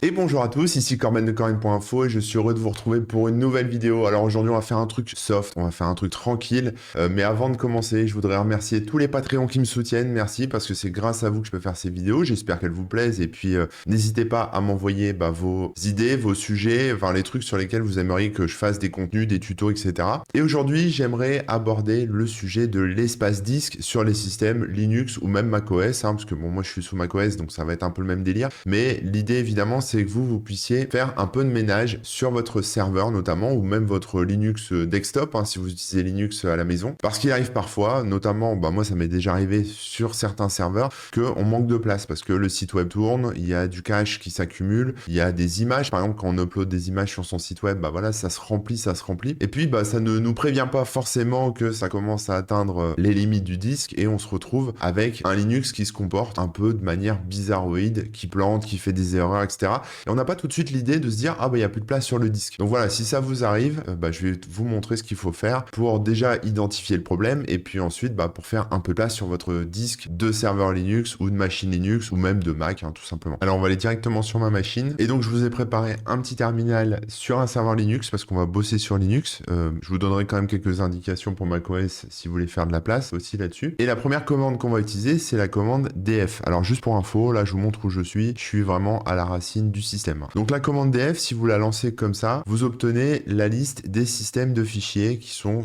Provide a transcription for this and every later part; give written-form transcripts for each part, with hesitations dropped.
Et bonjour à tous, ici Corben de Corben.info et je suis heureux de vous retrouver pour une nouvelle vidéo. Alors aujourd'hui on va faire un truc soft, on va faire un truc tranquille, mais avant de commencer je voudrais remercier tous les Patreons qui me soutiennent, merci parce que c'est grâce à vous que je peux faire ces vidéos, j'espère qu'elles vous plaisent et puis n'hésitez pas à m'envoyer vos idées, vos sujets, enfin les trucs sur lesquels vous aimeriez que je fasse des contenus, des tutos, etc. Et aujourd'hui j'aimerais aborder le sujet de l'espace disque sur les systèmes Linux ou même macOS, parce que bon moi je suis sous macOS donc ça va être un peu le même délire, mais l'idée évidemment c'est que vous puissiez faire un peu de ménage sur votre serveur notamment, ou même votre Linux desktop, si vous utilisez Linux à la maison. Parce qu'il arrive parfois, notamment, moi ça m'est déjà arrivé sur certains serveurs, qu'on manque de place parce que le site web tourne, il y a du cache qui s'accumule, il y a des images, par exemple quand on upload des images sur son site web, voilà, ça se remplit. Et puis ça ne nous prévient pas forcément que ça commence à atteindre les limites du disque et on se retrouve avec un Linux qui se comporte un peu de manière bizarroïde, qui plante, qui fait des erreurs, etc. Et on n'a pas tout de suite l'idée de se dire il n'y a plus de place sur le disque. Donc voilà, si ça vous arrive, je vais vous montrer ce qu'il faut faire pour déjà identifier le problème et puis ensuite pour faire un peu de place sur votre disque de serveur Linux ou de machine Linux ou même de Mac, tout simplement. Alors on va aller directement sur ma machine et donc je vous ai préparé un petit terminal sur un serveur Linux parce qu'on va bosser sur Linux. Je vous donnerai quand même quelques indications pour macOS si vous voulez faire de la place aussi là-dessus. Et la première commande qu'on va utiliser, c'est la commande df. Alors juste pour info, là je vous montre où je suis vraiment à la racine du système. Donc la commande df, si vous la lancez comme ça, vous obtenez la liste des systèmes de fichiers qui sont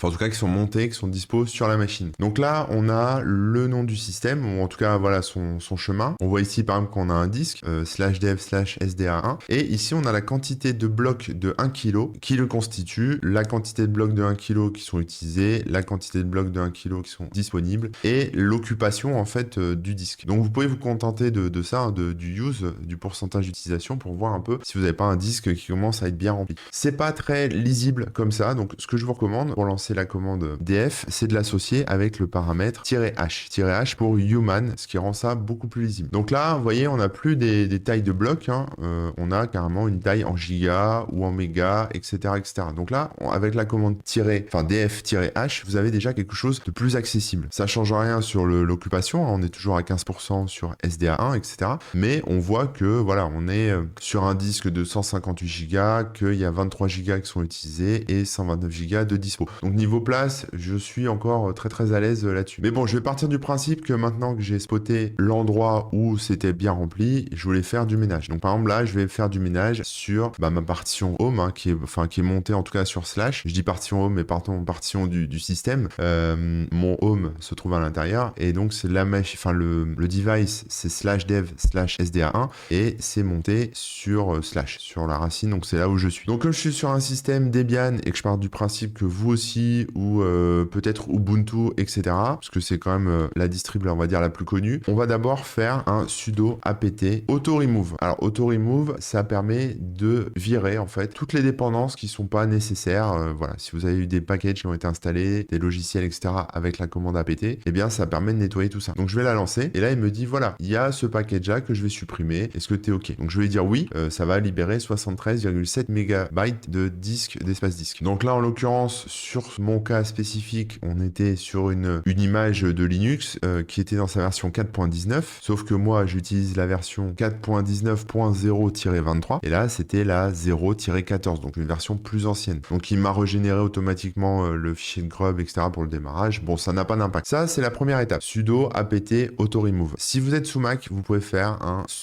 en tout cas qui sont montés, qui sont dispo sur la machine. Donc là, on a le nom du système, ou en tout cas voilà son chemin. On voit ici par exemple qu'on a un disque, /dev/sda1, et ici on a la quantité de blocs de 1 kg qui le constitue, la quantité de blocs de 1 kg qui sont utilisés, la quantité de blocs de 1 kg qui sont disponibles, et l'occupation en fait du disque. Donc vous pouvez vous contenter de ça, du use, du pourcentage d'utilisation pour voir un peu si vous n'avez pas un disque qui commence à être bien rempli. C'est pas très lisible comme ça, donc ce que je vous recommande pour lancer la commande df, c'est de l'associer avec le paramètre -h. -h pour human, ce qui rend ça beaucoup plus lisible. Donc là, vous voyez, on n'a plus des tailles de blocs, on a carrément une taille en giga ou en méga, etc., etc. Donc là, avec la commande df-h, vous avez déjà quelque chose de plus accessible. Ça change rien sur l'occupation, on est toujours à 15% sur SDA1, etc. Mais on voit que voilà, on est sur un disque de 158 Go, qu'il y a 23 Go qui sont utilisés et 129 Go de dispo. Donc niveau place, je suis encore très à l'aise là-dessus. Mais bon, je vais partir du principe que maintenant que j'ai spoté l'endroit où c'était bien rempli, je voulais faire du ménage. Donc par exemple là, je vais faire du ménage sur ma partition home, qui est montée en tout cas sur slash. Je dis partition home, mais partition du système. Mon home se trouve à l'intérieur et donc c'est le device, c'est /dev/sda1 et c'est monté sur sur la racine, donc c'est là où je suis. Donc comme je suis sur un système Debian et que je pars du principe que vous aussi, ou peut-être Ubuntu, etc., parce que c'est quand même la distrib, on va dire, la plus connue, on va d'abord faire un sudo apt auto-remove. Alors auto-remove, ça permet de virer en fait toutes les dépendances qui sont pas nécessaires. Voilà, si vous avez eu des packages qui ont été installés, des logiciels, etc., avec la commande apt, eh bien ça permet de nettoyer tout ça. Donc je vais la lancer et là il me dit voilà, il y a ce package là que je vais supprimer, est-ce que tu es ok? Donc je vais dire oui, ça va libérer 73,7 mégabytes de disque, d'espace disque. Donc là en l'occurrence sur mon cas spécifique, on était sur une image de Linux qui était dans sa version 4.19, sauf que moi j'utilise la version 4.19.0-23 et là c'était la 0-14, donc une version plus ancienne. Donc il m'a régénéré automatiquement le fichier de grub, etc., pour le démarrage. Bon, ça n'a pas d'impact. Ça c'est la première étape, sudo apt auto-remove. Si vous êtes sous Mac, vous pouvez faire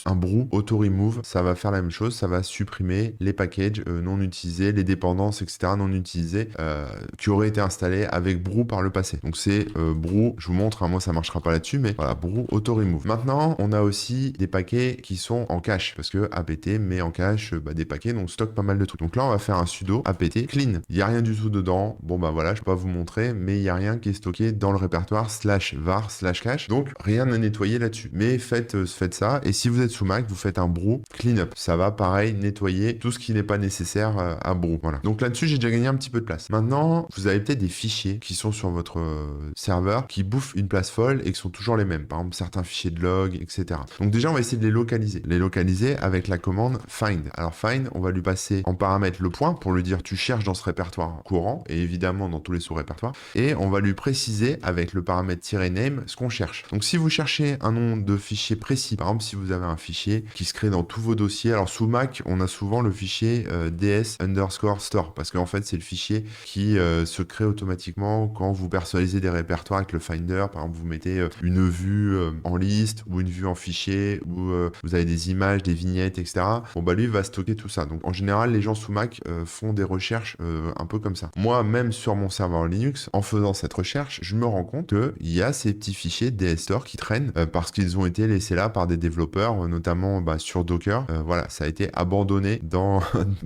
un brew auto-remove, ça va faire la même chose, ça va supprimer les packages non utilisés, les dépendances, etc., non utilisées qui auraient été installés avec brew par le passé. Donc c'est brew, je vous montre, moi ça marchera pas là-dessus, mais voilà, brew auto-remove. Maintenant, on a aussi des paquets qui sont en cache, parce que apt met en cache des paquets, donc stocke pas mal de trucs. Donc là, on va faire un sudo apt clean. Il n'y a rien du tout dedans. Bon voilà, je peux pas vous montrer, mais il n'y a rien qui est stocké dans le répertoire /var/cache. Donc rien à nettoyer là-dessus. Mais faites ça, et si vous êtes sous Mac, vous faites un brew cleanup. Ça va pareil nettoyer tout ce qui n'est pas nécessaire à brew. Voilà. Donc là-dessus, j'ai déjà gagné un petit peu de place. Maintenant, vous avez peut-être des fichiers qui sont sur votre serveur qui bouffent une place folle et qui sont toujours les mêmes. Par exemple, certains fichiers de log, etc. Donc déjà, on va essayer de les localiser. Les localiser avec la commande find. Alors find, on va lui passer en paramètre le point pour lui dire tu cherches dans ce répertoire courant et évidemment dans tous les sous-répertoires. Et on va lui préciser avec le paramètre -name ce qu'on cherche. Donc si vous cherchez un nom de fichier précis, par exemple si vous avez un fichier qui se crée dans tous vos dossiers. Alors sous Mac, on a souvent le fichier ds_store parce qu'en fait, c'est le fichier qui se crée automatiquement quand vous personnalisez des répertoires avec le Finder. Par exemple, vous mettez une vue en liste ou une vue en fichier ou vous avez des images, des vignettes, etc. Bon, bah lui, il va stocker tout ça. Donc en général, les gens sous Mac font des recherches un peu comme ça. Moi, même sur mon serveur Linux, en faisant cette recherche, je me rends compte qu'il y a ces petits fichiers ds_store qui traînent parce qu'ils ont été laissés là par des développeurs, notamment sur Docker. Voilà, ça a été abandonné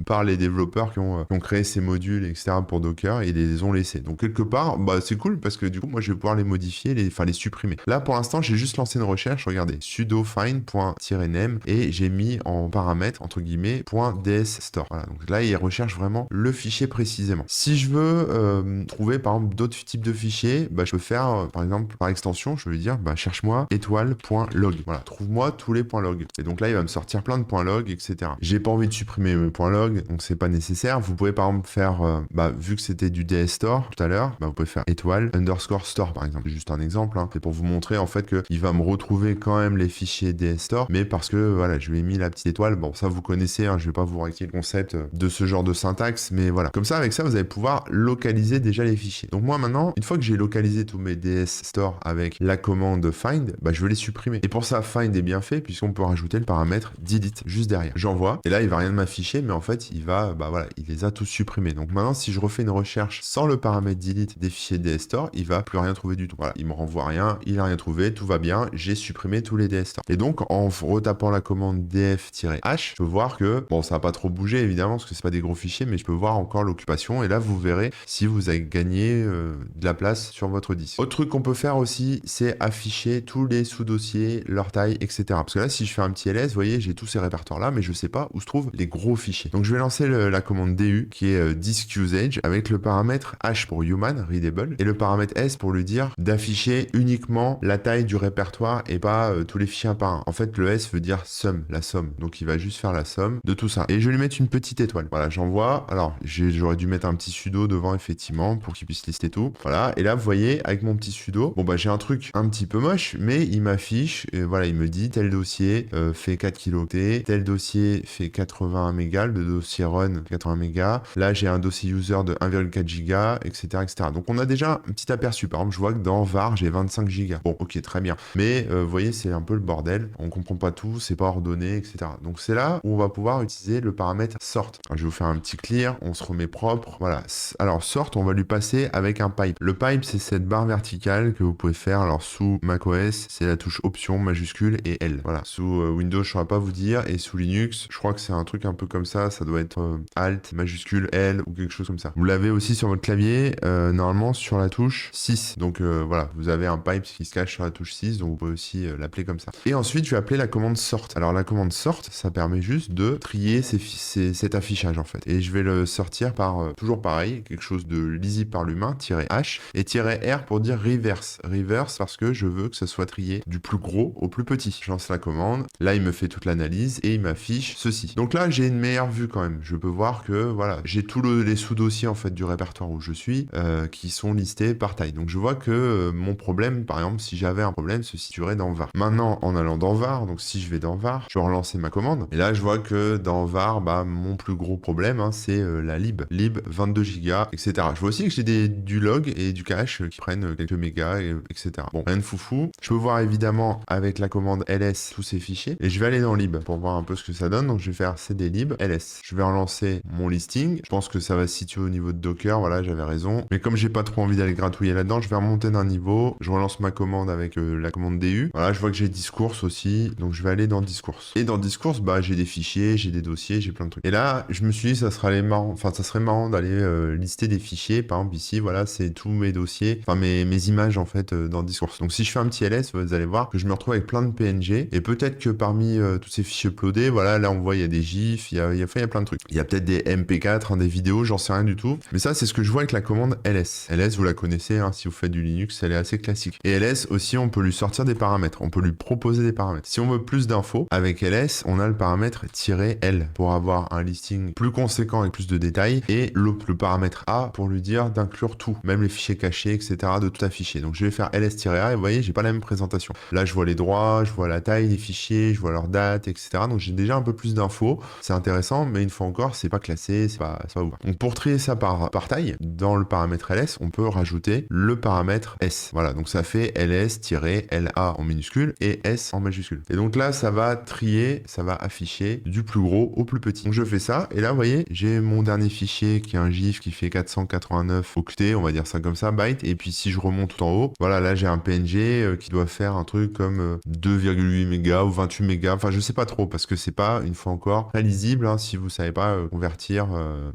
par les développeurs qui ont créé ces modules, etc. pour Docker et ils les ont laissés. Donc quelque part, c'est cool parce que du coup, moi, je vais pouvoir les modifier, les supprimer. Là, pour l'instant, j'ai juste lancé une recherche. Regardez, sudo find.name et j'ai mis en paramètre, entre guillemets, .dsstore. Voilà, donc là, il recherche vraiment le fichier précisément. Si je veux trouver, par exemple, d'autres types de fichiers, je peux faire, par exemple, par extension, je vais lui dire, cherche-moi étoile.log. Voilà, trouve-moi tous les .log. Et donc là, il va me sortir plein de .log, etc. J'ai pas envie de supprimer mes .log, donc c'est pas nécessaire. Vous pouvez, par exemple, faire, vu que c'était du dsstore tout à l'heure, vous pouvez faire étoile_store, par exemple. C'est juste un exemple, hein. C'est pour vous montrer, en fait, qu'il va me retrouver quand même les fichiers dsstore, mais parce que, voilà, je lui ai mis la petite étoile. Bon, ça, vous connaissez, hein, je vais pas vous réexpliquer le concept de ce genre de syntaxe, mais voilà. Comme ça, avec ça, vous allez pouvoir localiser déjà les fichiers. Donc moi, maintenant, une fois que j'ai localisé tous mes dsstore avec la commande find, je vais les supprimer. Et pour ça, find est bien fait, puisqu'on peut rajouter le paramètre delete juste derrière. J'envoie, et là, il va rien de m'afficher, mais en fait, il va, voilà, il les a tous supprimés. Donc maintenant, si je refais une recherche sans le paramètre delete des fichiers dsstore, il va plus rien trouver du tout. Voilà, il me renvoie rien, il a rien trouvé, tout va bien, j'ai supprimé tous les dsstore. Et donc, en retapant la commande df-h, je peux voir que, bon, ça n'a pas trop bougé, évidemment, parce que c'est pas des gros fichiers, mais je peux voir encore l'occupation, et là, vous verrez si vous avez gagné de la place sur votre disque. Autre truc qu'on peut faire aussi, c'est afficher tous les sous-dossiers, leur taille, etc. Parce que là, si je fais un petit ls, vous voyez, j'ai tous ces répertoires-là, mais je sais pas où se trouvent les gros fichiers. Donc, je vais lancer la commande du, qui est disk usage, avec le paramètre h pour human, readable, et le paramètre s pour lui dire d'afficher uniquement la taille du répertoire et pas tous les fichiers un par un. En fait, le s veut dire sum, la somme. Donc, il va juste faire la somme de tout ça. Et je vais lui mettre une petite étoile. Voilà, j'envoie. Alors, j'aurais dû mettre un petit sudo devant, effectivement, pour qu'il puisse lister tout. Voilà. Et là, vous voyez, avec mon petit sudo, bon, j'ai un truc un petit peu moche, mais il m'affiche, voilà, il me dit tel dossier fait 4 kilooctets, tel dossier fait 81 mégas, le dossier run 80 mégas. Là, j'ai un dossier user de 1,4 giga, etc., etc. Donc, on a déjà un petit aperçu. Par exemple, je vois que dans var, j'ai 25 gigas. Bon, ok, très bien. Mais, vous voyez, c'est un peu le bordel. On comprend pas tout, c'est pas ordonné, etc. Donc, c'est là où on va pouvoir utiliser le paramètre sort. Alors, je vais vous faire un petit clear, on se remet propre. Voilà. Alors, sort, on va lui passer avec un pipe. Le pipe, c'est cette barre verticale que vous pouvez faire. Alors, sous macOS, c'est la touche option majuscule et L. Voilà. Sous Windows, je ne saurais pas vous dire. Et sous Linux, je crois que c'est un truc un peu comme ça. Ça doit être Alt, majuscule, L ou quelque chose comme ça. Vous l'avez aussi sur votre clavier, normalement sur la touche 6. Donc, voilà. Vous avez un pipe qui se cache sur la touche 6. Donc, vous pouvez aussi l'appeler comme ça. Et ensuite, je vais appeler la commande sort. Alors, la commande sort, ça permet juste de trier cet affichage, en fait. Et je vais le sortir par, toujours pareil, quelque chose de lisible par l'humain, -h, et -r pour dire reverse. Reverse parce que je veux que ça soit trié du plus gros au plus petit. Je lance la commande. Là, il me fait toute l'analyse et il m'affiche ceci. Donc là, j'ai une meilleure vue quand même. Je peux voir que, voilà, j'ai tous les sous-dossiers, en fait, du répertoire où je suis, qui sont listés par taille. Donc, je vois que mon problème, par exemple, si j'avais un problème, se situerait dans var. Maintenant, en allant dans var, donc si je vais dans var, je vais relancer ma commande. Et là, je vois que dans var, mon plus gros problème, c'est la lib. Lib 22 gigas, etc. Je vois aussi que j'ai du log et du cache qui prennent quelques mégas, etc. Bon, rien de foufou. Je peux voir évidemment avec la commande ls tous ces fichiers. Et je vais aller dans lib pour voir un peu ce que ça donne. Donc, je vais faire cd lib ls. Je vais relancer mon listing. Je pense que ça va se situer au niveau de Docker. Voilà, j'avais raison. Mais comme j'ai pas trop envie d'aller gratouiller là-dedans, je vais remonter d'un niveau. Je relance ma commande avec la commande du. Voilà, je vois que j'ai discours aussi. Donc, je vais aller dans discours. Et dans discours, j'ai des fichiers, j'ai des dossiers, j'ai plein de trucs. Et là, je me suis dit, ça serait marrant d'aller lister des fichiers. Par exemple, ici, voilà, c'est tous mes dossiers, enfin mes images en fait dans Discourse. Donc si je fais un petit ls, vous allez voir que je me retrouve avec plein de PNG. Et peut-être que parmi tous ces fichiers uploadés, voilà, là on voit il y a des gifs, il y a plein de trucs. Il y a peut-être des MP4, des vidéos, j'en sais rien du tout. Mais ça, c'est ce que je vois avec la commande ls. Ls, vous la connaissez, si vous faites du Linux, elle est assez classique. Et ls aussi, on peut lui sortir des paramètres, on peut lui proposer des paramètres. Si on veut plus d'infos, avec ls, on a le paramètre -l pour avoir un listing plus conséquent avec plus de détails, et le paramètre a pour lui dire d'inclure tout, même les fichiers cachés, etc., de tout afficher. Donc je vais faire ls-a et vous voyez, j'ai pas la même présentation. Là, je vois les droits, je vois la taille des fichiers, je vois leur date, date, etc. Donc j'ai déjà un peu plus d'infos. C'est intéressant, mais une fois encore, c'est pas classé, c'est pas ouvert. Donc pour trier ça par taille, dans le paramètre ls, on peut rajouter le paramètre s. Voilà, donc ça fait ls-la en minuscule et s en majuscule. Et donc là, ça va trier, ça va afficher du plus gros au plus petit. Donc je fais ça, et là, vous voyez, j'ai mon dernier fichier qui est un GIF qui fait 489 octets, on va dire ça comme ça, bytes. Et puis si je remonte tout en haut, voilà, là j'ai un PNG qui doit faire un truc comme 2,8 mégas ou 28 mégas. Enfin, je sais pas trop parce que c'est pas, une fois encore, très lisible hein, si vous savez pas convertir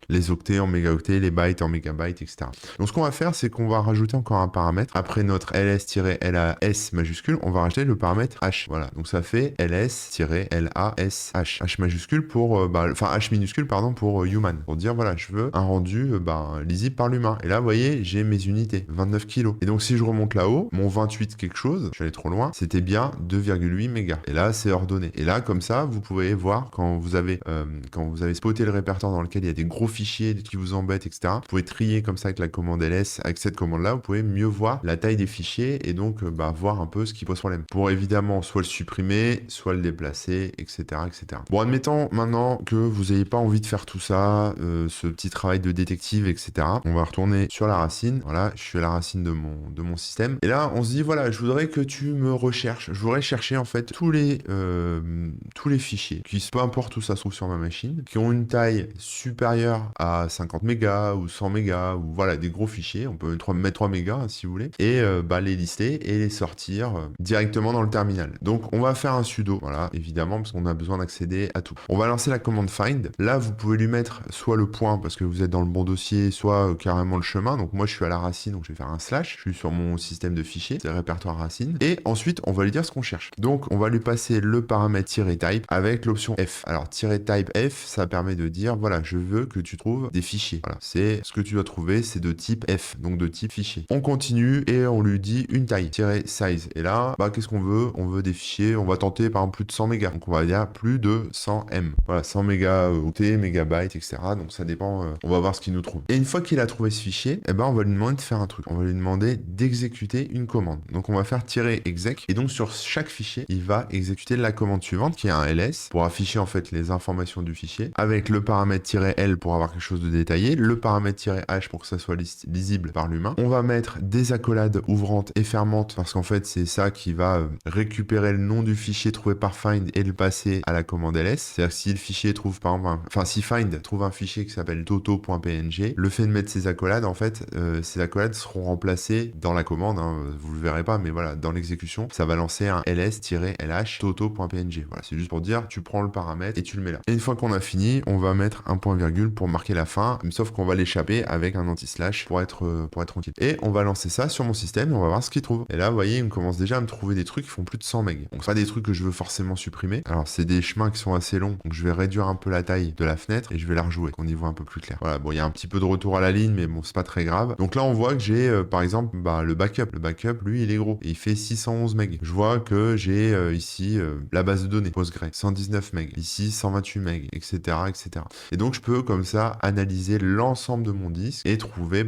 les octets en mégaoctets, les bytes en mégabytes, etc. Donc ce qu'on va faire, c'est qu'on va rajouter encore un paramètre. Après notre ls-las majuscule, on va rajouter le paramètre h. Voilà, donc ça fait ls-las h majuscule pour, enfin h minuscule pardon pour human, pour dire voilà, je veux un rendu lisible par l'humain. Et là, vous voyez, j'ai mes unités, 29 kilos. Et donc si je remonte là-haut, mon 28 quelque chose, je suis allé trop loin, c'était bien 2,8 mégas. Et là, c'est ordonné. Et là, comme ça, vous pouvez voir quand vous avez spoté le répertoire dans lequel il y a des gros fichiers qui vous embêtent, etc. Vous pouvez trier comme ça avec la commande ls. Avec cette commande-là, vous pouvez mieux voir la taille des fichiers et donc voir un peu ce qui pose problème. Pour évidemment soit le supprimer, soit le déplacer, etc., etc. Bon, admettons maintenant que vous n'ayez pas envie de faire tout ça, ce petit travail de détective, etc. On va retourner sur la racine. Voilà, je suis à la racine de mon système. Et là, on se dit, voilà, je voudrais que tu me recherches. Je voudrais chercher en fait tous les fichiers, qui, peu importe où ça se trouve sur ma machine, qui ont une taille supérieure à 50 mégas ou 100 mégas, ou voilà, des gros fichiers. On peut mettre 3 mégas hein, si vous voulez, et les lister et les sortir directement dans le terminal. Donc, on va faire un sudo, voilà, évidemment, parce qu'on a besoin d'accéder à tout. On va lancer la commande find. Là, vous pouvez lui mettre soit le point, parce que vous êtes dans le bon dossier, soit carrément le chemin. Donc, moi, je suis à la racine, donc je vais faire un slash. Je suis sur mon système de fichiers, c'est le répertoire racine. Et ensuite, on va lui dire ce qu'on cherche. Donc, on va lui passer le paramètre -type avec l'option F. Alors, -type F, ça permet de dire, voilà, je veux que tu trouves des fichiers. Voilà, c'est ce que tu dois trouver, c'est de type F, donc de type fichier. On continue et on lui dit une taille, -size. Et là, qu'est-ce qu'on veut? On veut des fichiers, on va tenter par exemple plus de 100 mégas. Donc, on va dire plus de 100 M. Voilà, 100 mégaoctets, mégabytes, etc. Donc, ça dépend, on va voir ce qu'il nous trouve. Et une fois qu'il a trouvé ce fichier, on va lui demander de faire un truc. On va lui demander d'exécuter une commande. Donc, on va faire -exec. Et donc, sur chaque fichier, il va exécuter la commande suivante, qui est un ls, pour afficher en fait les informations du fichier, avec le paramètre -l pour avoir quelque chose de détaillé, le paramètre -h pour que ça soit lisible par l'humain. On va mettre des accolades ouvrantes et fermantes, parce qu'en fait, c'est ça qui va récupérer le nom du fichier trouvé par find et le passer à la commande ls. C'est-à-dire que si le fichier trouve par exemple, si find trouve un fichier qui s'appelle toto.png, le fait de mettre ces accolades, en fait, ces accolades seront remplacées dans la commande, hein, vous le verrez pas, mais voilà, dans l'exécution, ça va lancer un ls-lh toto.png. Voilà, c'est juste pour dire, tu prends le paramètre et tu le mets là. Et une fois qu'on a fini, on va mettre un point virgule pour marquer la fin, sauf qu'on va l'échapper avec un anti-slash pour être tranquille. Et on va lancer ça sur mon système et on va voir ce qu'il trouve. Et là, vous voyez, il me commence déjà à me trouver des trucs qui font plus de 100 MB. Donc, c'est pas des trucs que je veux forcément supprimer. Alors, c'est des chemins qui sont assez longs, donc je vais réduire un peu la taille de la fenêtre et je vais la rejouer, qu'on y voit un peu plus clair. Voilà, bon, il y a un petit peu de retour à la ligne, mais bon, c'est pas très grave. Donc là, on voit que j'ai, par exemple, le backup. Le backup, lui, il est gros. Et il fait 611 MB. Je vois que j'ai ici la base de données, Postgre, 119 MB. Ici, 128 MB, etc., etc. Et donc, je peux, comme ça, analyser l'ensemble de mon disque et trouver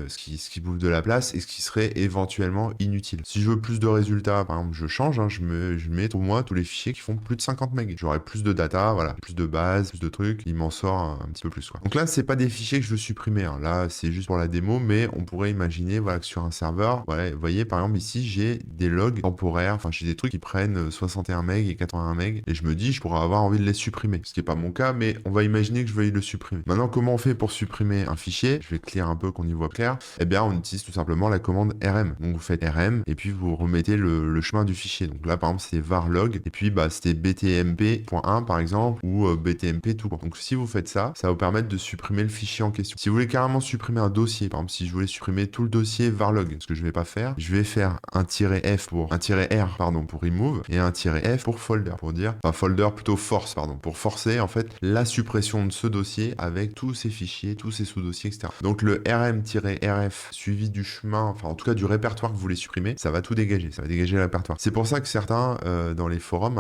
ce qui bouffe de la place et ce qui serait éventuellement inutile. Si je veux plus de résultats, par exemple, je change, hein, je mets pour moi tous les fichiers qui font plus de 50 MB. J'aurai plus de data, voilà, plus de bases, plus de trucs, il m'en sort un petit peu plus, quoi. Donc là, c'est pas des fichiers que je veux supprimer, hein. Là, c'est juste pour la démo, mais on pourrait imaginer, voilà, que sur un serveur, voilà, vous voyez, par exemple, ici, j'ai des logs temporaires, enfin, j'ai des trucs qui prennent 61 MB et 81 MB, et je me dis, je pourrais avoir envie de les supprimer, ce qui est pas mon cas, mais on va imaginer que je veuille le supprimer. Maintenant, comment on fait pour supprimer un fichier? Je vais clear un peu qu'on y voit clair. Eh bien, on utilise tout simplement la commande rm. Donc, vous faites rm, et puis vous remettez le chemin du fichier. Donc là, par exemple, c'est var log, et puis c'était btmp.1 par exemple, ou btmp tout court. Donc si vous faites ça, ça va vous permettre de supprimer le fichier en question. Si vous voulez carrément supprimer un dossier, par exemple, si je voulais supprimer tout le dossier var log, ce que je vais pas faire, je vais faire un -f pour un -r, pardon, pour remove, et un -f pour folder, pour dire, enfin folder plutôt force, pardon, pour forcer en fait la suppression de ce dossier avec tous ces fichiers, tous ces sous-dossiers, etc. Donc le rm-rf suivi du chemin, enfin en tout cas du répertoire que vous voulez supprimer, ça va tout dégager, ça va dégager le répertoire. C'est pour ça que certains dans les forums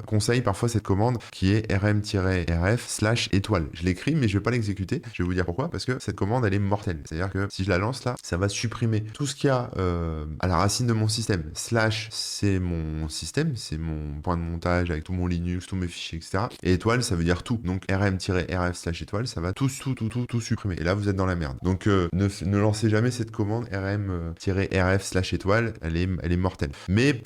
conseillent parfois cette commande qui est rm-rf/étoile. Je l'écris mais je vais pas l'exécuter. Je vais vous dire pourquoi, parce que cette commande elle est mortelle. C'est-à-dire que si je la lance là, ça va supprimer tout ce qu'il y a à la racine de mon système. Slash c'est mon système, c'est mon point de montage avec tout mon Linux, tous mes fichiers, etc. Et étoile, ça veut dire tout. Donc rm-rf/étoile, ça va tout supprimer. Et là, vous êtes dans la merde. Donc ne lancez jamais cette commande rm-rf/étoile, elle est mortelle. Mais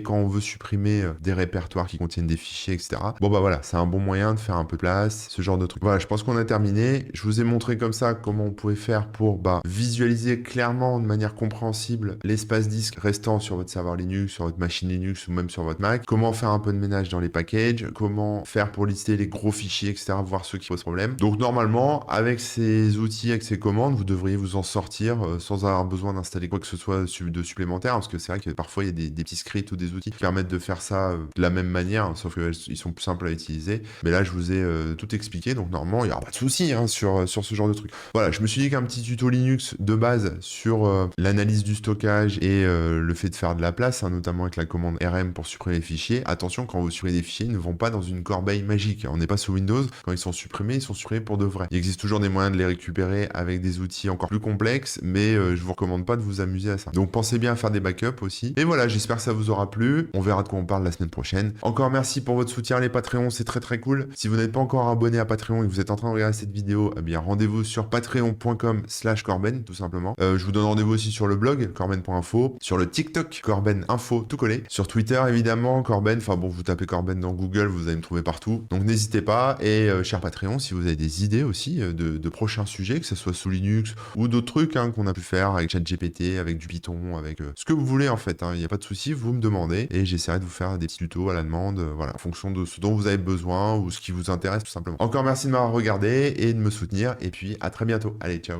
quand on veut supprimer des répertoires qui contiennent des fichiers, etc. Bon bah voilà, c'est un bon moyen de faire un peu de place, ce genre de truc. Voilà, je pense qu'on a terminé. Je vous ai montré comme ça comment on pouvait faire pour visualiser clairement de manière compréhensible l'espace disque restant sur votre serveur Linux, sur votre machine Linux ou même sur votre Mac. Comment faire un peu de ménage dans les packages, comment faire pour lister les gros fichiers, etc. Voir ceux qui posent problème. Donc normalement, avec ces outils, avec ces commandes, vous devriez vous en sortir sans avoir besoin d'installer quoi que ce soit de supplémentaire, parce que c'est vrai que parfois il y a des petits scripts ou des outils qui permettent de faire ça de la même manière, sauf qu'ils sont plus simples à utiliser. Mais là, je vous ai tout expliqué, donc normalement, il n'y aura pas de souci sur ce genre de truc. Voilà, je me suis dit qu'un petit tuto Linux de base sur l'analyse du stockage et le fait de faire de la place, notamment avec la commande rm pour supprimer les fichiers. Attention, quand vous supprimez des fichiers, ils ne vont pas dans une corbeille magique. On n'est pas sous Windows. Quand ils sont supprimés pour de vrai. Il existe toujours des moyens de les récupérer avec des outils encore plus complexes, mais je vous recommande pas de vous amuser à ça. Donc pensez bien à faire des backups aussi. Et voilà, j'espère que ça vous aura plu. On verra de quoi on parle la semaine prochaine. Encore merci pour votre soutien, les Patreons, c'est très très cool. Si vous n'êtes pas encore abonné à Patreon et que vous êtes en train de regarder cette vidéo, eh bien rendez-vous sur patreon.com/Corben, tout simplement. Je vous donne rendez-vous aussi sur le blog, corben.info, sur le TikTok, Corben Info, tout collé. Sur Twitter, évidemment, Corben, enfin bon, vous tapez Corben dans Google, vous allez me trouver partout. Donc n'hésitez pas. Et cher Patreon, si vous avez des idées aussi de prochains sujets, que ce soit sous Linux ou d'autres trucs qu'on a pu faire avec ChatGPT, avec du Python, avec ce que vous voulez en fait, il n'y a pas de souci, vous me demandez et j'essaierai de vous faire des petits tutos à la demande, voilà, en fonction de ce dont vous avez besoin ou ce qui vous intéresse tout simplement. Encore merci de m'avoir regardé et de me soutenir et puis à très bientôt. Allez, ciao.